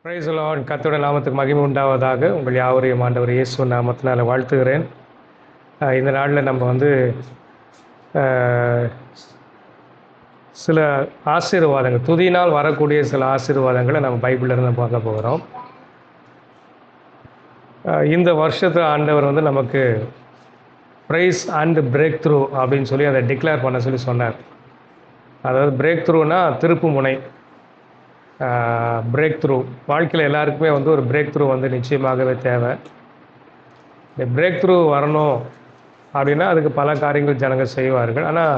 Praise the Lord. கர்த்தருடைய நாமத்துக்கு மகிமை உண்டாவதாக. உங்கள் யாவரையும் ஆண்டவர் இயேசு நாமத்தினால் வாழ்த்துகிறேன். இந்த நாளில் நம்ம அஹ், சில ஆசீர்வாதங்கள், துதியினால் வரக்கூடிய சில ஆசீர்வாதங்களை நம்ம பைபிளிலிருந்து பார்க்க போகிறோம். இந்த வருஷத்து ஆண்டவர் நமக்கு ப்ரைஸ் அண்ட் பிரேக் த்ரூ அப்படின்னு சொல்லி அதை டிக்ளேர் பண்ண சொல்லி சொன்னார். அதாவது பிரேக் த்ரூனா திருப்பு முனை. பிரேக் த்ரூ வாழ்க்கையில் எல்லாருக்குமே ஒரு பிரேக் த்ரூ நிச்சயமாகவே தேவை. இந்த பிரேக் த்ரூ வரணும் அப்படின்னா அதுக்கு பல காரியங்கள் ஜனங்கள் செய்வார்கள். ஆனால்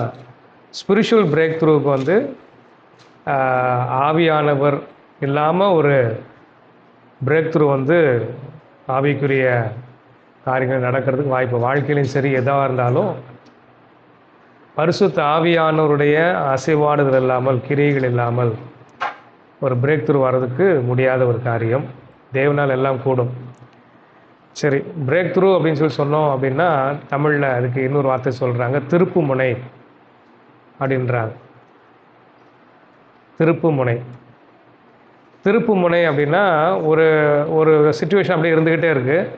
ஸ்பிரிச்சுவல் பிரேக் த்ரூவுக்கு ஆவியானவர் இல்லாமல் ஒரு பிரேக் த்ரூ ஆவிக்குரிய காரியங்கள் நடக்கிறதுக்கு வாய்ப்பு. வாழ்க்கையிலையும் சரி, எதாக இருந்தாலும் பரிசுத்த ஆவியானவருடைய அசைவாடுதல் இல்லாமல், கிரியைகள் இல்லாமல் ஒரு பிரேக் த்ரூ வர்றதுக்கு முடியாத ஒரு காரியம். தேவனால் எல்லாம் கூடும். சரி, பிரேக் த்ரூ அப்படின்னு சொல்லி சொன்னோம் அப்படின்னா தமிழில் அதுக்கு இன்னொரு வார்த்தை சொல்கிறாங்க, திருப்பு முனை அப்படின்றாங்க. திருப்பு முனை. திருப்பு முனை அப்படின்னா ஒரு ஒரு சுச்சுவேஷன் அப்படியே இருந்துக்கிட்டே இருக்குது,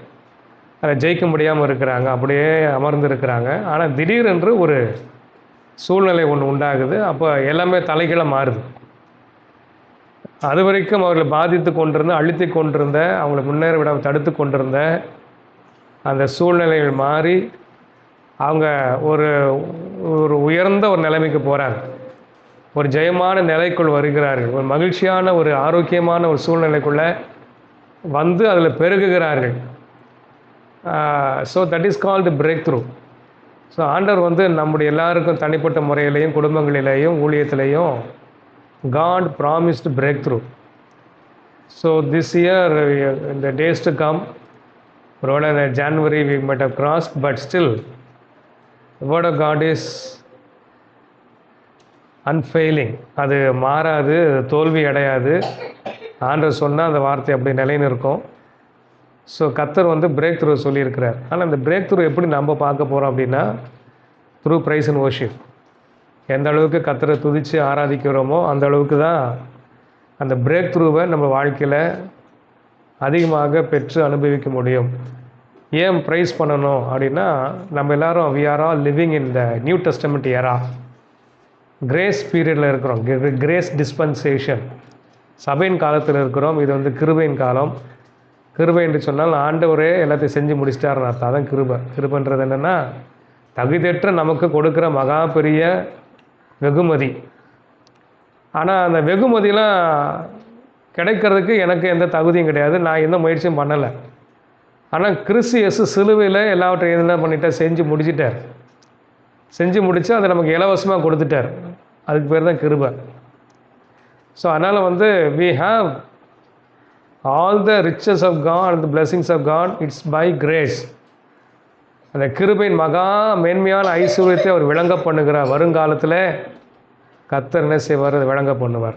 அதை ஜெயிக்க முடியாமல் இருக்கிறாங்க, அப்படியே அமர்ந்து இருக்கிறாங்க. ஆனால் திடீரென்று ஒரு சூழ்நிலை ஒன்று உண்டாகுது. அப்போ எல்லாமே தலைகீழாக மாறுது. அது வரைக்கும் அவர்களை பாதித்து கொண்டிருந்த, அழுத்தி கொண்டிருந்த, அவங்களை முன்னேற விடாமல் தடுத்து கொண்டிருந்த அந்த சூழ்நிலைகள் மாறி அவங்க ஒரு ஒரு உயர்ந்த ஒரு நிலைமைக்கு போகிறாங்க. ஒரு ஜெயமான நிலைக்குள் வருகிறார்கள். ஒரு மகிழ்ச்சியான, ஒரு ஆரோக்கியமான ஒரு சூழ்நிலைக்குள்ளே அதில் பெருகுகிறார்கள். So that is called breakthrough. So ஆண்டவர் நம்முடைய எல்லாருக்கும் தனிப்பட்ட முறையிலையும், குடும்பங்களிலேயும், ஊழியத்திலையும் God promised breakthrough. So this year, in the days to come, rather than January we might have crossed, but still the word of God is unfailing. அது மாறாது, தோல்வி அடையாது. ஆண்டவர் சொன்னால் அந்த வார்த்தை அப்படி நிலைன்னு இருக்கும். ஸோ கர்த்தர் பிரேக் த்ரூ சொல்லியிருக்கிறார். ஆனால் அந்த பிரேக் த்ரூ எப்படி நம்ம பார்க்க போகிறோம் அப்படின்னா, த்ரூ ப்ரைஸ் அண்ட் வர்ஷிப். எந்த அளவுக்கு கர்த்தரை துதித்து ஆராதிக்கிறோமோ அந்த அளவுக்கு தான் அந்த பிரேக் த்ரூவை நம்ம வாழ்க்கையில் அதிகமாக பெற்று அனுபவிக்க முடியும். ஏன் ப்ரைஸ் பண்ணணும் அப்படின்னா, நம்ம எல்லோரும் we are all living in the new testament era. Grace பீரியடில் இருக்கிறோம். Grace dispensation. சபையின் காலத்தில் இருக்கிறோம். இது கிருபையின் காலம். கிருபை என்று சொன்னால் ஆண்டவரே எல்லாத்தையும் செஞ்சு முடிச்சிட்டாருன்னு அர்த்தம். அதான் கிருபை. கிருபைன்றது என்னென்னா, தகுதியற்ற நமக்கு கொடுக்குற மகா பெரிய வெகுமதி. ஆனால் அந்த வெகுமதியெலாம் கிடைக்கிறதுக்கு எனக்கு எந்த தகுதியும் கிடையாது, நான் எந்த முயற்சியும் பண்ணலை. ஆனால் கிறிஸ்து இயேசு சிலுவையில் எல்லாவற்றையும் என்ன பண்ணிட்டார், செஞ்சு முடிச்சிட்டார். செஞ்சு முடித்து அதை நமக்கு இலவசமாக கொடுத்துட்டார். அதுக்கு பேர் தான் கிருபை. ஸோ அதனால் we have all the riches of God and the blessings of God, it's by grace. அந்த கிருபையின் மகா மேன்மையான ஐஸ்வர்யத்தை அவர் விளங்க பண்ணுகிறார். வருங்காலத்தில் கர்த்தர் என்ன செய்வார், அதை விளங்க பண்ணுவார்.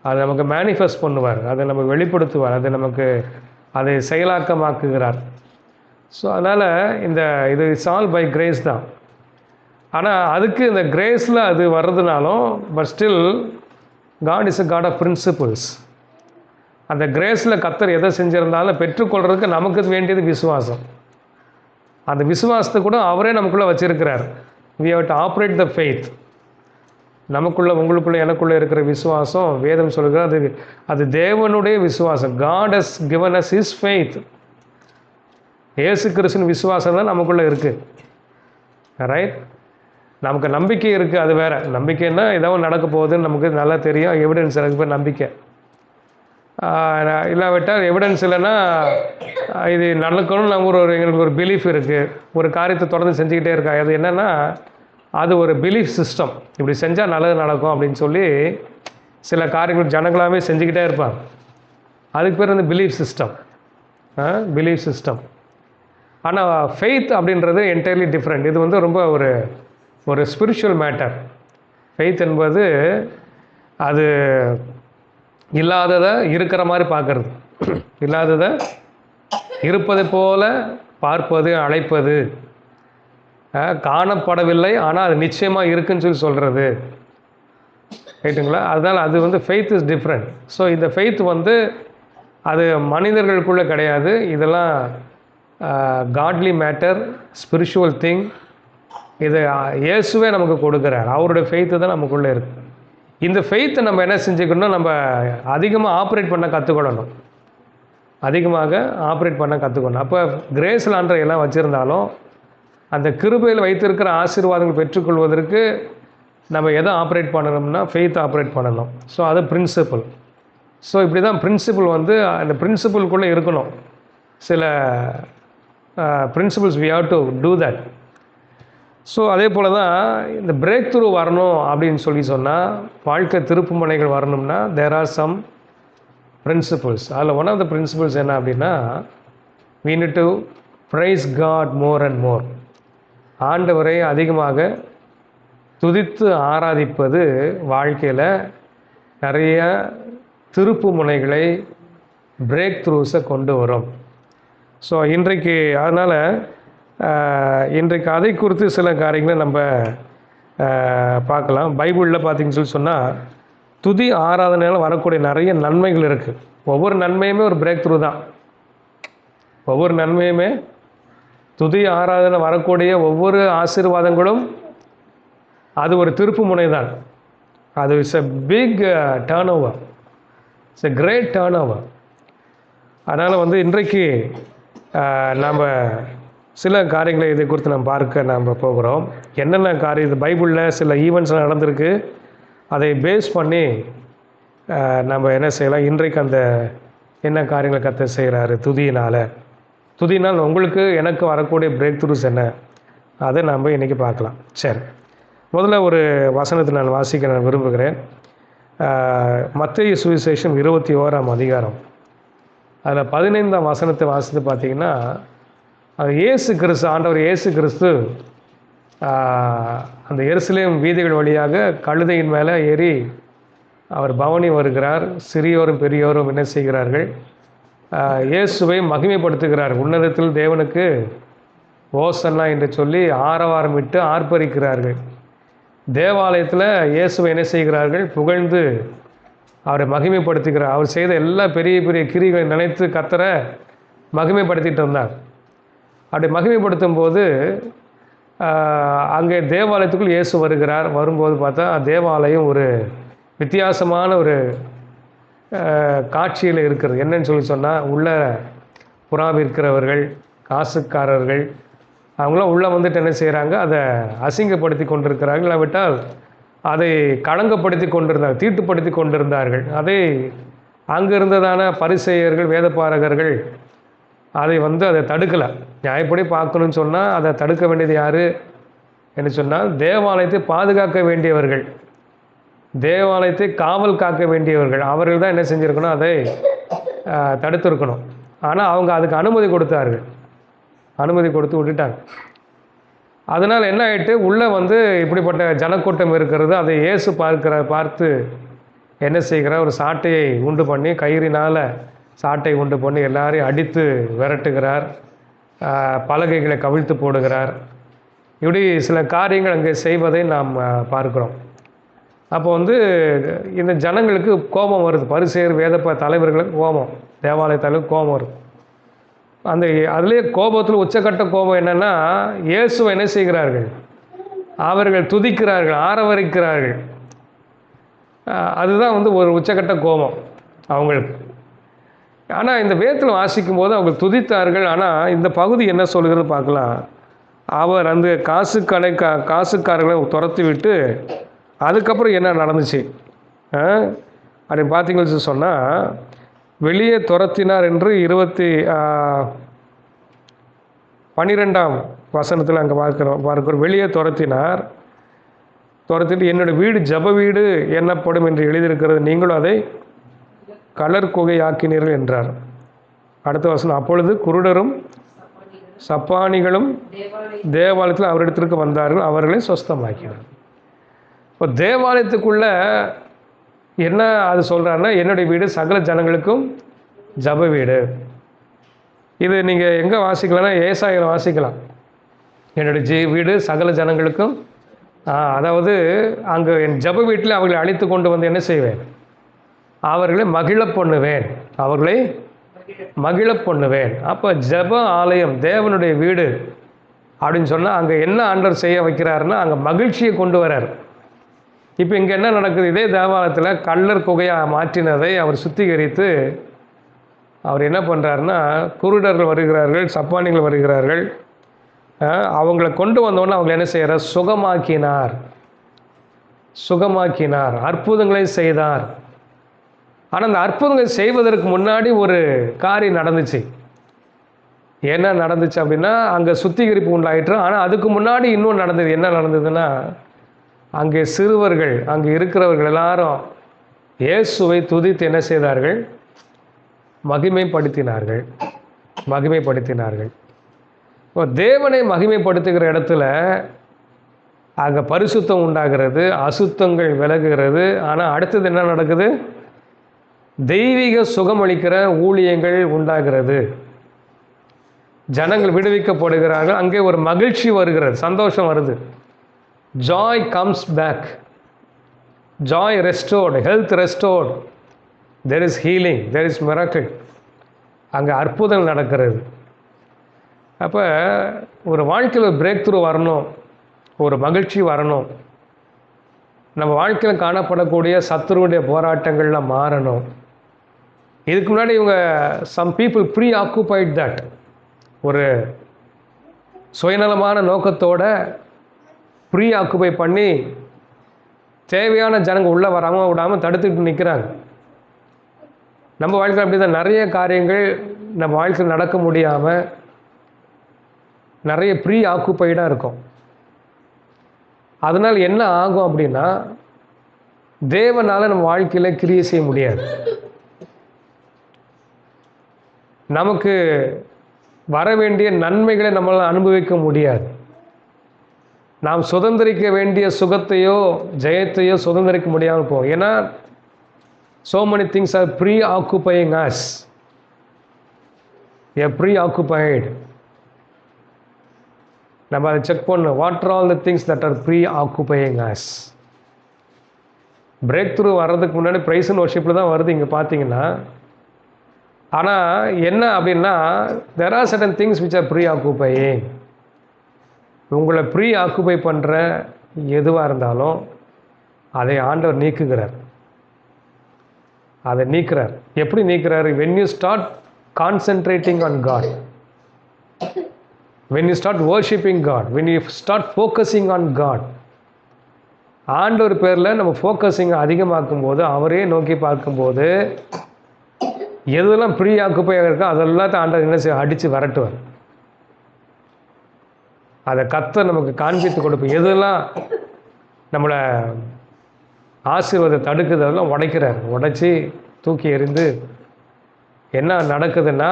அதை நமக்கு மேனிஃபெஸ்ட் பண்ணுவார். அதை நம்ம வெளிப்படுத்துவார். அதை செயலாக்கமாக்குகிறார். ஸோ அதனால் இது இட்ஸ் ஆல் பை கிரேஸ் தான். ஆனால் அதுக்கு இந்த கிரேஸில் அது வர்றதுனாலும், but still God is a God of principles. அந்த கிரேஸில் கர்த்தர் எதை செஞ்சுருந்தாலும் பெற்றுக்கொள்கிறதுக்கு நமக்கு வேண்டியது விசுவாசம். அந்த விசுவாசத்தை கூட அவரே நமக்குள்ளே வச்சுருக்கிறார். we have to operate the faith. நமக்குள்ளே, உங்களுக்குள்ளே, எனக்குள்ளே இருக்கிற விசுவாசம் வேதம் சொல்கிறது, அது தேவனுடைய விசுவாசம். God has given us his faith. இயேசு கிறிஸ்துவின் விசுவாசம் தான் நமக்குள்ளே இருக்குது. ரைட். நமக்கு நம்பிக்கை இருக்குது, அது வேறு. நம்பிக்கைன்னா ஏதோ நடக்க போகுதுன்னு நமக்கு நல்லா தெரியும். எவிடன்ஸ் எனக்கு பேர் நம்பிக்கை. இல்லாவிட்டால் எவிடன்ஸ் இல்லைன்னா இது நடக்கணும்னு நம்ம எங்களுக்கு ஒரு பிலீஃப் இருக்குது. ஒரு காரியத்தை தொடர்ந்து செஞ்சுக்கிட்டே இருக்கா. அது என்னென்னா, அது ஒரு பிலீஃப் சிஸ்டம். இப்படி செஞ்சால் நல்லது நடக்கும் அப்படின்னு சொல்லி சில காரியங்கள் ஜனங்களாகவே செஞ்சுக்கிட்டே இருப்பாங்க. அதுக்கு பேர் பிலீஃப் சிஸ்டம். Belief system. ஆனால் ஃபெய்த் அப்படின்றது என்டையர்லி டிஃப்ரெண்ட். இது ரொம்ப ஒரு ஸ்பிரிச்சுவல் மேட்டர். ஃபெய்த் என்பது அது இல்லாததை இருக்கிற மாதிரி பார்க்கறது, இல்லாததை இருப்பதை போல பார்ப்பது, அழைப்பது. காணப்படவில்லை ஆனால் அது நிச்சயமாக இருக்குன்னு சொல்லி சொல்கிறது. ரைட்டுங்களா? அதனால் அது ஃபெய்த் இஸ் டிஃப்ரெண்ட். ஸோ இந்த ஃபெய்த் அது மனிதர்களுக்குள்ளே கிடையாது. இதெல்லாம் காட்லி மேட்டர், ஸ்பிரிச்சுவல் திங். இது இயேசுவே நமக்கு கொடுக்குறார். அவருடைய ஃபெய்த்து தான் நமக்குள்ளே இருக்குது. இந்த ஃபெய்த்தை நம்ம என்ன செஞ்சுக்கணும், நம்ம அதிகமாக ஆப்ரேட் பண்ண கற்றுக்கொள்ளணும். அதிகமாக ஆப்ரேட் பண்ண கற்றுக்கணும். அப்போ கிரேஸ் லாண்டரை எல்லாம் வச்சுருந்தாலும் அந்த கிருபையில் வைத்திருக்கிற ஆசீர்வாதங்கள் பெற்றுக்கொள்வதற்கு நம்ம எதை ஆப்ரேட் பண்ணணும்னா ஃபெய்த் ஆப்ரேட் பண்ணணும். ஸோ அது பிரின்சிபல். ஸோ இப்படி தான் பிரின்சிபல் வந்து அந்த பிரின்சிபலுக்குள்ளே இருக்கணும். சில principles we have to do that. So அதே போல் தான் இந்த பிரேக் த்ரூ வரணும் அப்படின்னு சொன்னால், வாழ்க்கை திருப்பு முனைகள் வரணும்னா தேர் ஆர் சம் பிரின்சிபல்ஸ். அதில் ஒன் ஆஃப் த பிரின்சிபல்ஸ் என்ன அப்படின்னா, we need to praise God more and more. ஆண்டவரை அதிகமாக துதித்து ஆராதிப்பது வாழ்க்கையில் நிறைய திருப்பு முனைகளை, பிரேக் த்ரூஸை கொண்டு வரும். ஸோ இன்றைக்கு அதனால் இன்றைக்கு அதை குறித்து சில காரியங்களை நம்ம பார்க்கலாம். பைபிளில் பார்த்திங்கன்னு சொன்னால் துதி ஆராதனையால் வரக்கூடிய நிறைய நன்மைகள் இருக்குது. ஒவ்வொரு நன்மையுமே ஒரு பிரேக் த்ரூ தான். ஒவ்வொரு நன்மையுமே, துதி ஆராதனை வரக்கூடிய ஒவ்வொரு ஆசீர்வாதங்களும் அது ஒரு திருப்பு முனை தான். அது it's a big turn over, it's a great turn over. அதனால் வந்து இன்றைக்கு நாம் சில காரியங்களை இதை குறித்து நம்ம போகிறோம். என்னென்ன காரியம், இது பைபிளில் சில ஈவெண்ட்ஸ் நடந்திருக்கு. அதை பேஸ் பண்ணி நம்ம என்ன செய்யலாம், இன்றைக்கு அந்த என்ன காரியங்களை கர்த்தர் செய்கிறாரு துதியினால் உங்களுக்கு எனக்கு வரக்கூடிய பிரேக் த்ரூஸ் என்ன, அதை நம்ம இன்றைக்கி பார்க்கலாம். சரி, முதல்ல ஒரு வசனத்தை நான் வாசிக்க நான் விரும்புகிறேன். மத்தேயு சுவிசேஷம் 21ஆம் அதிகாரம், அதில் 15ஆம் வசனத்தை வாசித்து பார்த்திங்கன்னா, அது இயேசு கிறிஸ்து, ஆண்டவர் இயேசு கிறிஸ்து அந்த எருசலேம் வீதிகள் வழியாக கழுதையின் மேலே ஏறி அவர் பவனி வருகிறார். சிறியோரும் பெரியோரும் என்ன செய்கிறார்கள், இயேசுவை மகிமைப்படுத்துகிறார். உன்னதத்தில் தேவனுக்கு ஓசன்னா என்று சொல்லி ஆரவாரமிட்டு ஆர்ப்பரிக்கிறார்கள். தேவாலயத்தில் இயேசுவை என்ன செய்கிறார்கள், புகழ்ந்து அவரை மகிமைப்படுத்துகிறார். அவர் செய்த எல்லா பெரிய பெரிய கிரிகளை நினைத்து கர்த்தரை மகிமைப்படுத்திட்டு இருந்தார். அப்படி மகிமைப்படுத்தும் போது அங்கே தேவாலயத்துக்குள் இயேசு வருகிறார். வரும்போது பார்த்தா தேவாலயம் ஒரு வித்தியாசமான ஒரு காட்சியில் இருக்கிறது. என்னன்னு சொன்னால், உள்ள புறாவி இருக்கிறவர்கள், காசுக்காரர்கள், அவங்களாம் உள்ளே வந்துட்டு என்ன செய்கிறாங்க, அதை அசிங்கப்படுத்தி கொண்டிருக்கிறார்கள். இல்லாவிட்டால் அதை களங்கப்படுத்தி கொண்டிருந்தார்கள், தீட்டுப்படுத்தி கொண்டிருந்தார்கள். அதை அங்கே இருந்ததான பரிசேயர்கள், வேதபாரகர்கள் அதை அதை தடுக்கலை. நியாயப்படி பார்க்கணுன்னு சொன்னால் அதை தடுக்க வேண்டியது யார் என்று சொன்னால், தேவாலயத்தை பாதுகாக்க வேண்டியவர்கள், தேவாலயத்தை காவல் காக்க வேண்டியவர்கள். அவர்கள் தான் என்ன செஞ்சுருக்கணும், அதை தடுத்திருக்கணும். ஆனால் அவங்க அதுக்கு அனுமதி கொடுத்தார்கள், அனுமதி கொடுத்து விட்டுட்டாங்க. அதனால் என்ன ஆகிட்டு, உள்ளே இப்படிப்பட்ட ஜனக்கூட்டம் இருக்கிறது. அதை இயேசு பார்த்து என்ன செய்கிறார், ஒரு சாட்டையை உண்டு பண்ணி, கயிறினால் சாட்டை உண்டு பண்ணி எல்லாரையும் அடித்து விரட்டுகிறார். பலகைகளை கவிழ்த்து போடுகிறார். இப்படி சில காரியங்கள் அங்கே செய்வதை நாம் பார்க்குறோம். அப்போ இந்த ஜனங்களுக்கு கோபம் வருது. பரிசேயர், வேத தலைவர்களுக்கு கோபம், தேவாலய தலைவர் கோபம் வருது. அதுலேயே கோபத்தில் உச்சக்கட்ட கோபம் என்னென்னா, இயேசுவை என்ன செய்கிறார்கள், அவர்கள் துதிக்கிறார்கள், ஆரவரிக்கிறார்கள். அதுதான் ஒரு உச்சக்கட்ட கோபம் அவங்களுக்கு. ஆனால் இந்த வேதத்தில் வாசிக்கும் போது அவங்க துதித்தார்கள். ஆனால் இந்த பகுதி என்ன சொல்கிறது பார்க்கலாம். அவர் அந்த காசுக்காரர்களை துரத்தி விட்டு அதுக்கப்புறம் என்ன நடந்துச்சு அப்படி பார்த்தீங்கன்னு சொன்னால், வெளியே துரத்தினார் என்று 12ஆம் வசனத்தில் அங்கே பார்க்கிறோம். வெளியே துரத்திட்டு என்னுடைய வீடு ஜப வீடு எண்ணப்படும் என்று எழுதியிருக்கிறது, நீங்களும் அதை கலர் குகையாக்கினீர்கள் என்றார். அடுத்த வசனம், அப்பொழுது குருடரும் சப்பானிகளும் தேவாலயத்தில் அவரிடத்திற்கு வந்தார்கள், அவர்களை சொஸ்தமாக்கினார். இப்போ தேவாலயத்துக்குள்ளே என்ன அது சொல்கிறாருன்னா, என்னுடைய வீடு சகல ஜனங்களுக்கும் ஜப வீடு. இது நீங்கள் எங்கே வாசிக்கலாம்னா, ஏசாயாவில் வாசிக்கலாம். என்னுடைய வீடு சகல ஜனங்களுக்கும், அதாவது அங்கே என் ஜப வீட்டில் அவர்களை அழைத்து கொண்டு என்ன செய்வேன், அவர்களை மகிழ பண்ணுவேன், அவர்களை மகிழ பண்ணுவேன். அப்போ ஜெப ஆலயம், தேவனுடைய வீடு அப்படின்னு சொன்னால் அங்கே என்ன ஆண்டவர் செய்ய வைக்கிறாருன்னா அங்கே மகிழ்ச்சியை கொண்டு வரார். இப்போ இங்கே என்ன நடக்குது? இதே தேவாலயத்தில் கள்ளர் குகையாக மாற்றினதை அவர் சுத்திகரித்து அவர் என்ன பண்ணுறாருன்னா, குருடர்கள் வருகிறார்கள், சப்பானிகள் வருகிறார்கள், அவங்கள கொண்டு வந்தோன்னே அவங்களை என்ன செய்கிறார்? சுகமாக்கினார், சுகமாக்கினார், அற்புதங்களை செய்தார். ஆனால் அந்த அற்புதங்களை செய்வதற்கு முன்னாடி ஒரு காரியம் நடந்துச்சு. என்ன நடந்துச்சு அப்படின்னா, அங்கே சுத்திகரிப்பு உண்டாயிற்று. ஆனால் அதுக்கு முன்னாடி இன்னும் நடந்தது. என்ன நடந்ததுன்னா, அங்கே சிறுவர்கள், அங்கே இருக்கிறவர்கள் எல்லாரும் இயேசுவை துதித்து என்ன செய்தார்கள்? மகிமைப்படுத்தினார்கள், மகிமைப்படுத்தினார்கள். இப்போ தேவனை மகிமைப்படுத்துகிற இடத்துல அங்கே பரிசுத்தம் உண்டாகிறது, அசுத்தங்கள் விலகுகிறது. ஆனால் அடுத்தது என்ன நடக்குது? தெய்வீக சுகமளிக்கிற ஊழியங்கள் உண்டாகிறது, ஜனங்கள் விடுவிக்கப்படுகிறார்கள், அங்கே ஒரு மகிழ்ச்சி வருகிறது, சந்தோஷம் வருது. Joy comes back, joy restored, health restored, there is healing, there is miracle. அங்கே அற்புதம் நடக்கிறது. அப்போ ஒரு வாழ்க்கையில் ஒரு பிரேக் த்ரூ வரணும், ஒரு மகிழ்ச்சி வரணும், நம்ம வாழ்க்கையில் காணப்படக்கூடிய சத்துருடைய போராட்டங்களில் மாறணும். இதுக்கு முன்னாடி இவங்க some people preoccupied that, ஒரு சுயநலமான நோக்கத்தோட ப்ரீ ஆக்குபை பண்ணி தேவையான ஜனங்க உள்ளே வராமல் விடாமல் தடுத்துக்கிட்டு நிற்கிறாங்க. நம்ம வாழ்க்கையில் அப்படி தான் நிறைய காரியங்கள் நம்ம வாழ்க்கையில் நடக்க முடியாமல் நிறைய ப்ரீ ஆக்குபைடாக இருக்கும். அதனால் என்ன ஆகும் அப்படின்னா, தேவனால் நம்ம வாழ்க்கையில் கிரியை செய்ய முடியாது. நமக்கு வர வேண்டிய நன்மைகளை நம்மளால் அனுபவிக்க முடியாது. நாம் சுதந்திரிக்க வேண்டிய சுகத்தையோ ஜெயத்தையோ சுதந்திரிக்க முடியாமல் போகும். ஏன்னா so many things are preoccupying us. We are preoccupied. நம்ம அதை செக் பண்ணணும். What are all the things that R preoccupying us? Break through வர்றதுக்கு முன்னாடி ப்ரைஸ் அண்ட் வர்ஷிப்பில் தான் வருது இங்கே பார்த்தீங்கன்னா. ஆனால் என்ன அப்படின்னா, there are certain things which are preoccupying. உங்களை ப்ரீ ஆக்குபை பண்ணுற எதுவாக இருந்தாலும் அதை ஆண்டவர் நீக்குகிறார், அதை நீக்கிறார். எப்படி நீக்கிறார்? when you start concentrating on God, when you start worshiping God, when you start focusing on God, ஆண்டவர் பேரில் நம்ம ஃபோக்கஸிங் அதிகமாக்கும் போது, அவரே நோக்கி பார்க்கும்போது, எதெல்லாம் ப்ரீ ஆக்குப்பையாக இருக்கோ அதெல்லாம் ஆண்டவர் என்ன செய்ய? அடித்து விரட்டுவார். அதை கர்த்தர் நமக்கு காண்பித்து கொடுப்போம். எதெல்லாம் நம்மளை ஆசீர்வாதத்தை தடுக்குது அதெல்லாம் உடைக்கிறார். உடைச்சி தூக்கி எறிந்து என்ன நடக்குதுன்னா,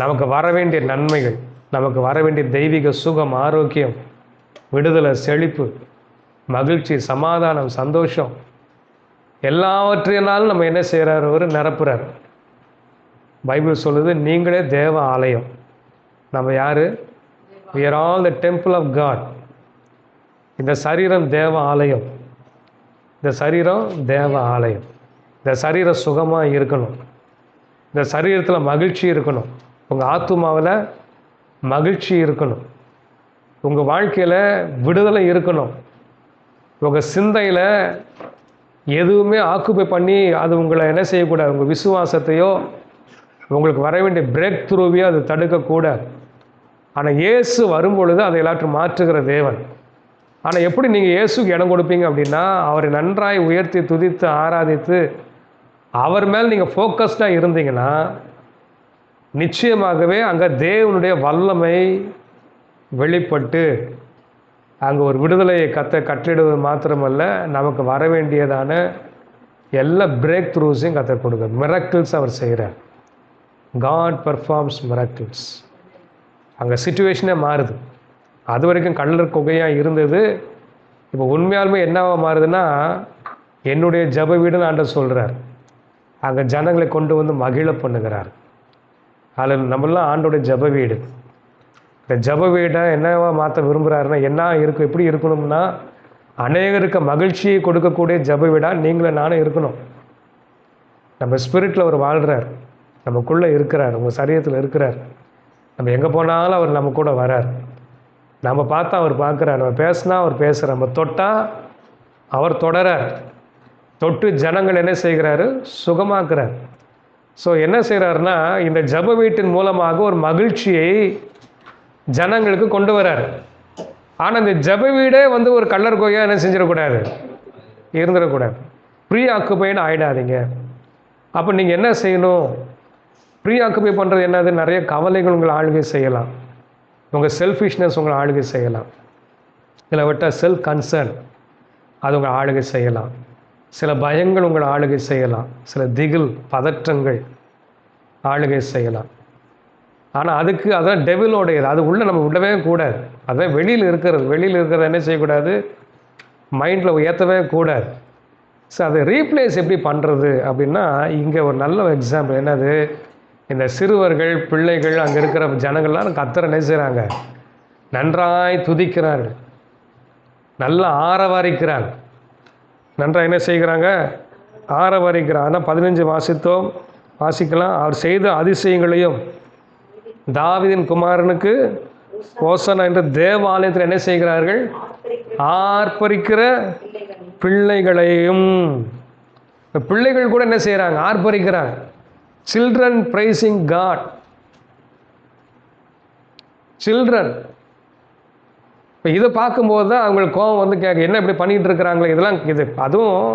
நமக்கு வர வேண்டிய நன்மைகள், நமக்கு வர வேண்டிய தெய்வீக சுகம், ஆரோக்கியம், விடுதலை, செழிப்பு, மகிழ்ச்சி, சமாதானம், சந்தோஷம் எல்லாவற்றினாலும் நம்ம என்ன செய்கிறார்? அவர் நிரப்புறார். பைபிள் சொல்லுது, நீங்களே தேவ ஆலயம். நம்ம யார்? we are all the temple of God. இந்த சரீரம் தேவ ஆலயம், இந்த சரீரம் தேவ ஆலயம். இந்த சரீரம் சுகமாக இருக்கணும், இந்த சரீரத்தில் மகிழ்ச்சி இருக்கணும், உங்கள் ஆத்துமாவில் மகிழ்ச்சி இருக்கணும், உங்கள் வாழ்க்கையில் விடுதலை இருக்கணும், உங்கள் சிந்தையில் எதுவுமே ஆக்குபை பண்ணி அது உங்களை என்ன செய்யக்கூடாது? உங்கள் விசுவாசத்தையோ உங்களுக்கு வர வேண்டிய பிரேக் த்ரூவையோ அது தடுக்கக்கூடாது. ஆனால் இயேசு வரும்பொழுது அதை எல்லாற்றும் மாற்றுகிற தேவன். ஆனால் எப்படி நீங்கள் இயேசுக்கு இடம் கொடுப்பீங்க அப்படின்னா, அவரை நன்றாய் உயர்த்தி துதித்து ஆராதித்து அவர் மேல் நீங்கள் ஃபோக்கஸ்டாக இருந்தீங்கன்னா, நிச்சயமாகவே அங்கே தேவனுடைய வல்லமை வெளிப்பட்டு அங்கே ஒரு விடுதலையை கட்டளிடுவது மாத்திரமல்ல, நமக்கு வர வேண்டியதான எல்லா பிரேக் த்ரூஸையும் கத்தர் கொடுக்குறார். மிராக்கிள்ஸ் அவர் செய்கிறார். God performs miracles. அங்கே சிச்சுவேஷனே மாறுது. அது வரைக்கும் கள்ளர் குகையாக இருந்தது, இப்போ உண்மையாலுமே என்னவா மாறுதுன்னா, என்னுடைய ஜப வீடுன்னு ஆண்டவர் சொல்கிறார். அங்கே ஜனங்களை கொண்டு வந்து மகிழ பண்ணுகிறார். அதில் நம்மளாம் ஆண்டோடைய ஜப வீடு. இந்த ஜப வீடை என்னவா மாற்ற விரும்புகிறாருன்னா, என்ன இருக்கும், எப்படி இருக்கணும்னா, அநேகருக்கு மகிழ்ச்சியை கொடுக்கக்கூடிய ஜப வீடாக நீங்களும் நானும் இருக்கணும். நம்ம ஸ்பிரிட்டில் அவர் வாழ்கிறார். நமக்குள்ளே இருக்கிறார், உங்கள் சரீரத்தில் இருக்கிறார். நம்ம எங்கே போனாலும் அவர் நம்ம கூட வரார். நம்ம பார்த்தா அவர் பார்க்குறார், நம்ம பேசினா அவர் பேசுகிறார், நம்ம தொட்டால் அவர் தொடரார். தொட்டு ஜனங்கள் என்ன செய்கிறாரு? சுகமாக்குறார். ஸோ என்ன செய்கிறாருன்னா, இந்த ஜெப வீட்டின் மூலமாக ஒரு மகிழ்ச்சியை ஜனங்களுக்கு கொண்டு வரார். ஆனால் இந்த ஜெப வீடே ஒரு கள்ளர் கோயாக என்ன செஞ்சிடக்கூடாது, இருந்துடக்கூடாது. ப்ரீ ஆக்குபைன்னு ஆகிடாதீங்க. அப்போ நீங்கள் என்ன செய்யணும்? ப்ரீ ஆக்குபை பண்ணுறது என்னது? நிறைய கவலைகள் உங்களை ஆளுகை செய்யலாம், உங்கள் செல்ஃபிஷ்னஸ் உங்களை ஆளுகை செய்யலாம், இதில் விட்டால் செல்ஃப் கன்சர்ன் அது உங்களை ஆளுகை செய்யலாம், சில பயங்கள் உங்களை ஆளுகை செய்யலாம், சில திகில் பதற்றங்கள் ஆளுகை செய்யலாம். ஆனால் அதுக்கு அதான் டெவிலோடையது, அது உள்ளே நம்ம விடவே கூடாது. அதான் வெளியில் இருக்கிறத என்ன செய்யக்கூடாது? மைண்டில் ஏற்றவே கூடாது. ஸோ அதை ரீப்ளேஸ் எப்படி பண்ணுறது அப்படின்னா, இங்கே ஒரு நல்ல எக்ஸாம்பிள் என்னது? இந்த சிறுவர்கள் பிள்ளைகள் அங்கே இருக்கிற ஜனங்கள்லாம் கர்த்தரை என்ன செய்கிறாங்க? நன்றாய் துதிக்கிறார்கள், நல்லா ஆரவாரிக்கிறாங்க. நன்றாக என்ன செய்கிறாங்க? ஆரவாரிக்கிறாங்க. ஆனால் 15 வாசிக்கலாம். அவர் செய்த அதிசயங்களையும் தாவீதின் குமாரனுக்கு ஓசனா என்ற தேவாலயத்தில் என்ன செய்கிறார்கள்? ஆர்ப்பரிக்கிற பிள்ளைகளையும். பிள்ளைகள் கூட என்ன செய்கிறாங்க? ஆர்ப்பரிக்கிறாங்க. Children praising God. சில்ட்ரன். இப்போ இதை பார்க்கும்போது தான் அவங்களுக்கு கோபம் கேட்க, என்ன இப்படி பண்ணிகிட்டு இருக்கிறாங்களே இதெல்லாம். அதுவும்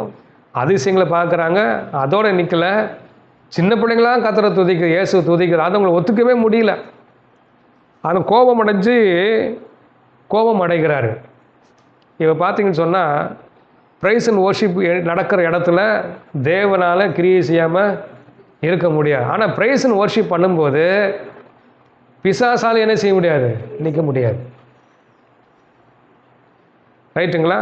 அதிசயங்களை பார்க்குறாங்க. அதோடு நிற்கலை, சின்ன பிள்ளைங்களாம் கர்த்தரை துதிக்குது, இயேசு துதிக்குது. அதை அவங்களை ஒத்துக்கவே முடியல. அது கோபம் அடைகிறாரு. இப்போ பார்த்தீங்கன்னு சொன்னால், ப்ரைஸ் அண்ட் வர்ஷிப் நடக்கிற இடத்துல தேவனால் கிரியை செய்யாமல் இருக்க முடியாது. ஆனால் ப்ரைஸ் அண்ட் வர்ஷிப் பண்ணும்போது பிசாசால் என்ன செய்ய முடியாது? நிற்க முடியாது. ரைட்டுங்களா?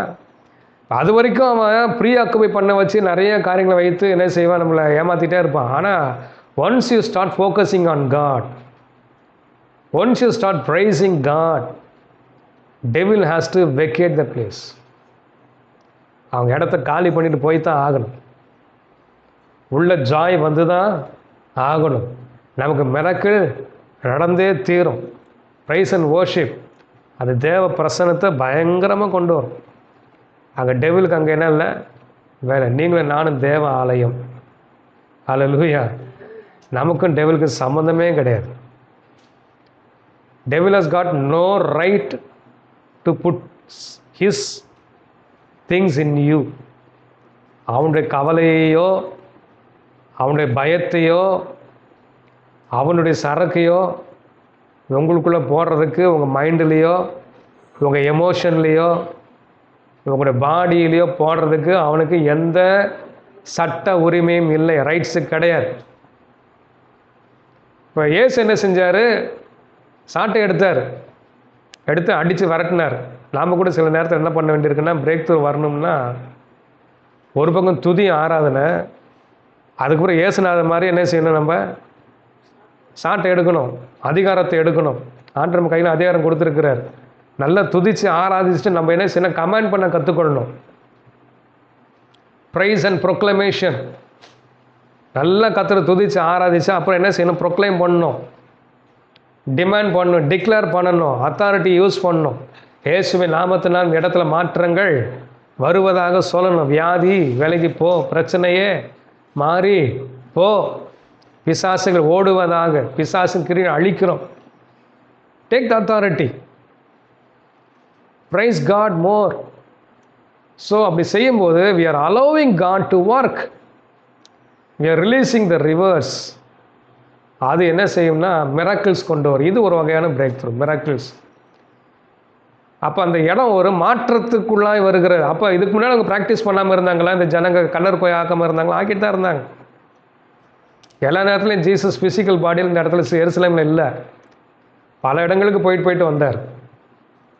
அது வரைக்கும் அவன் ப்ரீ ஆக்குபை பண்ண வச்சு நிறைய காரியங்களை வைத்து என்ன செய்வான்? நம்மளை ஏமாற்றிட்டே இருப்பான். ஆனால் once you start focusing on God, once you start praising God, devil has to vacate the place. அவங்க இடத்த காலி பண்ணிட்டு போய் தான் ஆகணும். உள்ள ஜாய் வந்து தான் ஆகணும். நமக்கு மிரக்கிள் நடந்தே தீரும். ப்ரைஸ் அண்ட் வர்ஷிப் அது தேவ பிரசன்னத்தை பயங்கரமாக கொண்டு வரும். அங்கே டெவிலுக்கு அங்கே என்ன இல்லை வேலை. நீங்களும் நானும் தேவ ஆலயம். அல்லேலூயா. நமக்கும் டெவிலுக்கு சம்மந்தமே கிடையாது. Devil has got no right to put his things in you. அவனுடைய கவலையையோ அவனுடைய பயத்தையோ அவனுடைய சரக்கையோ உங்களுக்குள்ளே போடுறதுக்கு உங்கள் மைண்ட்லேயோ உங்கள் எமோஷன்லேயோ உங்களுடைய பாடியிலையோ போடுறதுக்கு அவனுக்கு எந்த சட்ட உரிமையும் இல்லை, ரைட்ஸு கிடையாது. இப்போ இயேசு என்ன செஞ்சார்? சாட்டை எடுத்து அடித்து விரட்டினார். நாம் கூட சில நேரத்தில் என்ன பண்ண வேண்டியிருக்குன்னா, பிரேக் த்ரூ வரணும்னா ஒரு பக்கம் துதி ஆராதனை, அதுக்கப்புறம் இயேசுநாத மாதிரி என்ன செய்யணும்? நம்ம சாட்டை எடுக்கணும், அதிகாரத்தை எடுக்கணும். ஆண்டவர் நம்ம கையில் அதிகாரம் கொடுத்துருக்கிறார். நல்லா துதித்து ஆராதிச்சுட்டு நம்ம என்ன செய்யணும்? கமாண்ட் பண்ண கற்றுக்கொள்ளணும். Price and proclamation. நல்லா கர்த்தரை துதித்து ஆராதிச்சு அப்புறம் என்ன செய்யணும்? ப்ரொக்ளைம் பண்ணணும், டிமாண்ட் பண்ணணும், டிக்ளேர் பண்ணணும், அத்தாரிட்டி யூஸ் பண்ணணும். இயேசுவின் நாமத்தினால் இடத்துல மாற்றங்கள் வருவதாக சொல்லணும். வியாதி விலகி போ, பிரச்சனையே மாறி போ, பிசாசுகள் ஓடுவதாக, பிசாசின் கிரியை அழிக்கிறோம். Take the authority. Praise God more. So அப்படி செய்யும்போது we are allowing God to work. we are releasing the rivers. அது என்ன செய்யும்னா மிராக்கிள்ஸ் கொண்டு வரும். இது ஒரு வகையான பிரேக் த்ரூ, மிராக்கிள்ஸ். அப்போ அந்த இடம் ஒரு மாற்றத்துக்குள்ளாய் வருகிறது. அப்போ இதுக்கு முன்னாடி அவங்க ப்ராக்டிஸ் பண்ணாமல் இருந்தாங்களா? இந்த ஜனங்க கல்லர் போய் ஆக்காமல் இருந்தாங்களா? ஆக்கிட்டு தான் இருந்தாங்க. எல்லா நேரத்துலையும் ஜீசஸ் ஃபிசிக்கல் பாடியில் இந்த இடத்துல எருசலேமில் இல்லை, பல இடங்களுக்கு போயிட்டு வந்தார்.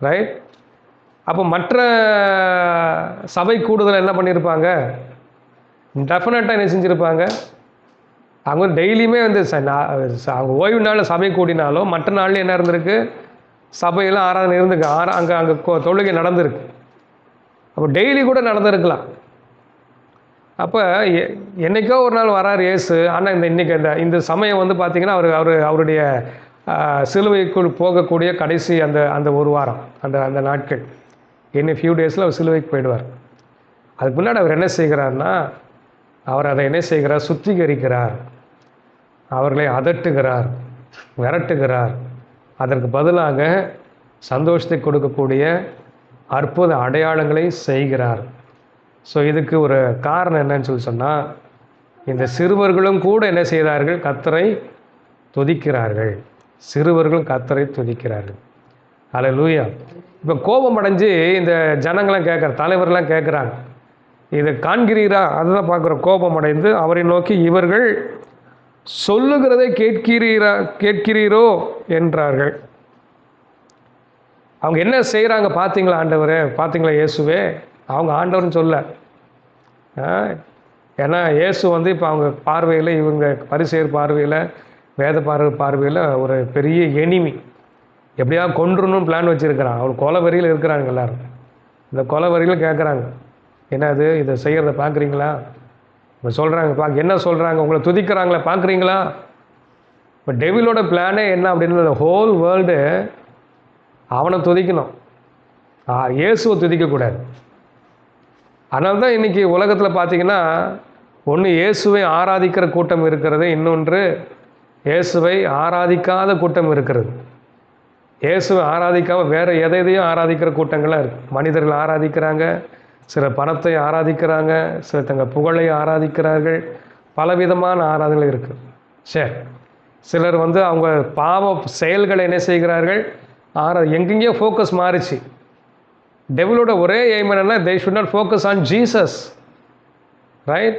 ரைட்? அப்போ மற்ற சபை கூடுதல் என்ன பண்ணியிருப்பாங்க? டெஃபினட்டாக என்ன செஞ்சுருப்பாங்க? அவங்க டெய்லியுமே அவங்க ஓய்வு நாளில் சபை கூடினாலும் மற்ற நாள்லேயும் என்ன இருந்திருக்கு? சபையில் ஆராதனை இருந்துருக்கு. அங்கே தொழுகை நடந்திருக்கு. அப்போ டெய்லி கூட நடந்திருக்கலாம். அப்போ என்றைக்கோ ஒரு நாள் வரார் இயேசு. ஆனால் இன்றைக்கி இந்த சமயம் வந்து பார்த்திங்கன்னா அவருடைய சிலுவைக்குள் போகக்கூடிய கடைசி அந்த ஒரு வாரம், அந்த நாட்கள், இன்னும் ஃபியூ டேஸில் அவர் சிலுவைக்கு போயிடுவார். அதுக்கு முன்னாடி அவர் என்ன செய்கிறார்னா, அவர் அதை என்ன செய்கிறார், சுத்திகரிக்கிறார், அவர்களை அதட்டுகிறார், விரட்டுகிறார். அதற்கு பதிலாக சந்தோஷத்தை கொடுக்கக்கூடிய அற்புத அடையாளங்களை செய்கிறார். ஸோ இதுக்கு ஒரு காரணம் என்னன்னு சொல்லி சொன்னால், இந்த சிறுவர்களும் கூட என்ன செய்தார்கள், கர்த்தரை துதிக்கிறார்கள். சிறுவர்களும் கர்த்தரை துதிக்கிறார்கள். அல்லேலூயா. இப்போ கோபம் அடைஞ்சு இந்த ஜனங்களாம் தலைவர்லாம் கேட்குறாங்க, இதை காண்கிறீரா? அதுதான் பார்க்குறோம். கோபம் அடைந்து அவரை நோக்கி, இவர்கள் சொல்லுகிறதை கேட்கிறீரோ என்றார்கள். அவங்க என்ன செய்கிறாங்க பார்த்தீங்களா ஆண்டவரே, பார்த்தீங்களா இயேசுவே? அவங்க ஆண்டவர்னு சொல்ல, ஏன்னா இயேசு வந்து இப்போ அவங்க பார்வையில், இவங்க பரிசேயர் பார்வையில், வேத பார்வையில் ஒரு பெரிய எனிமி, எப்படியா கொன்றணும்னு பிளான் வச்சுருக்கிறான். அவர் கொலை வரியில் இருக்கிறாங்க எல்லோரும். இந்த கொலை வரியில் கேட்குறாங்க, என்னது இதை செய்கிறத பார்க்குறீங்களா? இப்போ சொல்கிறாங்க, என்ன சொல்கிறாங்க, உங்களை துதிக்கிறாங்களா, பார்க்குறீங்களா? இப்போ டெவிலோட பிளானே என்ன அப்படின்றது, ஹோல் வேர்ல்டு அவனை துதிக்கணும், இயேசுவை துதிக்கக்கூடாது. அதனால தான் இன்றைக்கி உலகத்தில் பார்த்திங்கன்னா, ஒன்று இயேசுவை ஆராதிக்கிற கூட்டம் இருக்கிறது, இன்னொன்று இயேசுவை ஆராதிக்காத கூட்டம் இருக்கிறது. இயேசுவை ஆராதிக்காமல் வேறு எதையும் ஆராதிக்கிற கூட்டங்களாக இருக்குது. மனிதர்கள் ஆராதிக்கிறாங்க, சில பணத்தை ஆராதிக்கிறாங்க, சில தங்கள் புகழை ஆராதிக்கிறார்கள், பலவிதமான ஆராதனைகள் இருக்குது. சரி, சிலர் வந்து அவங்க பாவ செயல்களை என்ன செய்கிறார்கள், எங்கெங்கேயோ ஃபோக்கஸ் மாறிச்சு. டெவிலோட ஒரே எய்ம் என்னன்னா, they should not focus on Jesus, right?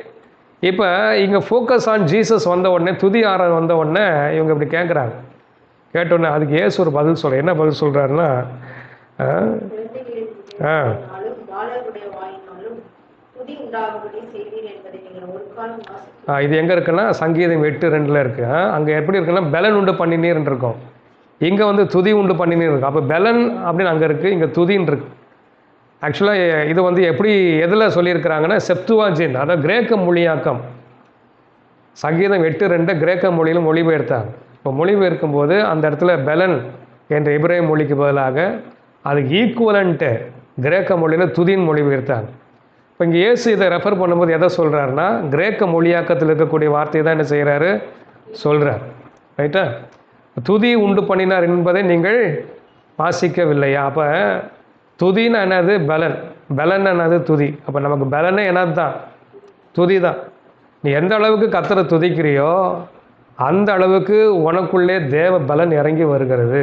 இப்போ இங்கே ஃபோக்கஸ் ஆன் ஜீசஸ் வந்த உடனே, துதி ஆராதனை வந்த உடனே இவங்க இப்படி கேட்குறாங்க. கேட்டோடனே அதுக்கு இயேசு ஒரு பதில் சொல்கிறார். என்ன பதில் சொல்கிறாருன்னா, இது எங்கே இருக்குன்னா சங்கீதம் 8:2 இருக்குது. அங்கே எப்படி இருக்குன்னா, பெலன் உண்டு பண்ணினீர்னு இருக்கும், இங்கே வந்து துதி உண்டு பண்ணினீர் இருக்கு. அப்போ பெலன் அப்படின்னு அங்கே இருக்குது, இங்கே துதின்னு இருக்கு. ஆக்சுவலாக இது வந்து எப்படி எதில் சொல்லியிருக்கிறாங்கன்னா, செப்துவாஜின், அதாவது கிரேக்க மொழியாக்கம். சங்கீதம் 8:2 கிரேக்க மொழியில் மொழிபெயர்த்தாங்க. இப்போ மொழிபெயர்க்கும் போது அந்த இடத்துல பெலன் என்ற எபிரேய மொழிக்கு பதிலாக அதுக்கு ஈக்குவலன்ட்டு கிரேக்க மொழியில் துதின்னு மொழிபெயர்த்தாங்க. இப்போ இங்கே இயேசு இதை ரெஃபர் பண்ணும்போது எதை சொல்கிறாருன்னா, கிரேக்க மொழியாக்கத்தில் இருக்கக்கூடிய வார்த்தையை தான் என்ன செய்கிறாரு, சொல்கிறார். ரைட்டா? துதி உண்டு பண்ணினார் என்பதை நீங்கள் வாசிக்கவில்லையா? அப்போ துதின்னு என்னது, பெலன். பெலன் என்னது, துதி. அப்போ நமக்கு பெலனே என்னது தான், துதி தான். நீ எந்த அளவுக்கு கர்த்தரை துதிக்கிறியோ அந்த அளவுக்கு உனக்குள்ளே தேவ பலன் இறங்கி வருகிறது,